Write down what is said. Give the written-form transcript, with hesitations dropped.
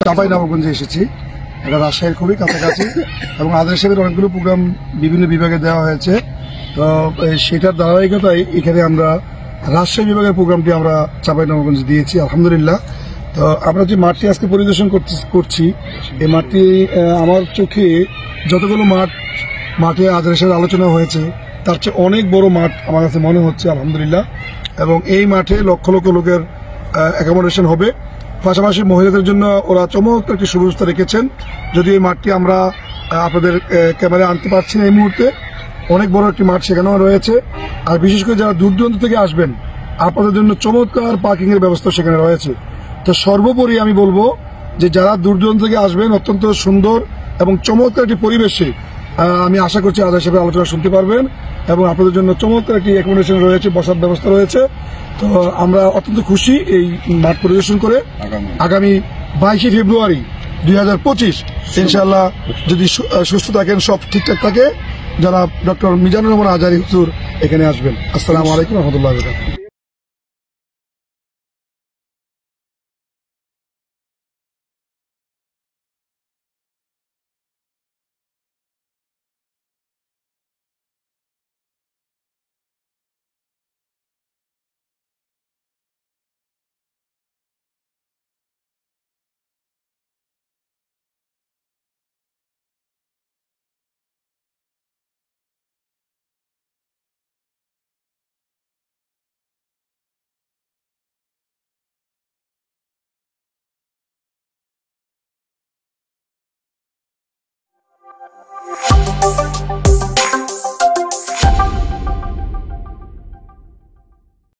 চাঁপাইনবাবগঞ্জে এসেছি। এটা রাজশাহীর খুবই কাছাকাছি এবং আজহার সাহেবের অনেকগুলো প্রোগ্রাম বিভিন্ন বিভাগে দেওয়া হয়েছে। তো সেটার ধারাবাহিকতায় এখানে আমরা রাজশাহী বিভাগের প্রোগ্রামটি আমরা চাঁপাইনবাবগঞ্জে দিয়েছি আলহামদুলিল্লাহ। তো আমরা যে মাঠটি আজকে পরিদর্শন করছি এই মাঠটি আমার চোখে যতগুলো মাঠে আজহার সাহেবের আলোচনা হয়েছে তার চেয়ে অনেক বড় মাঠ আমার কাছে মনে হচ্ছে আলহামদুলিল্লাহ। এবং এই মাঠে লক্ষ লক্ষ লোকের অ্যাকোমোডেশন হবে। পাশাপাশি মহিলাদের জন্য ওরা চমৎকার একটি সুব্যবস্থা রেখেছেন। যদি এই মাঠটি আমরা আপনাদের ক্যামেরায় আনতে পারছি না এই মুহূর্তে, অনেক বড় একটি মাঠ সেখানেও রয়েছে। আর বিশেষ করে যারা দূর দূরান্ত থেকে আসবেন আপনাদের জন্য চমৎকার পার্কিং এর ব্যবস্থা সেখানে রয়েছে। তো সর্বোপরি আমি বলবো যে যারা দূর দূরান্ত থেকে আসবেন অত্যন্ত সুন্দর এবং চমৎকার একটি পরিবেশে আমি আশা করছি আজহার সাহেবের আলোচনা শুনতে পারবেন এবং আপনাদের জন্য চমৎকার একটি অ্যাকোমোডেশন রয়েছে, বসার ব্যবস্থা রয়েছে। তো আমরা অত্যন্ত খুশি এই মাঠ পরিদর্শন করে। আগামী 22 ফেব্রুয়ারি 2025 ইনশাআল্লাহ যদি সুস্থ থাকেন, সব ঠিকঠাক থাকে, যারা ডক্টর মিজানুর রহমান আজহারী হুজুর এখানে আসবেন। আসসালামু আলাইকুম ওয়া রাহমাতুল্লাহি ওয়া বারাকাতুহু।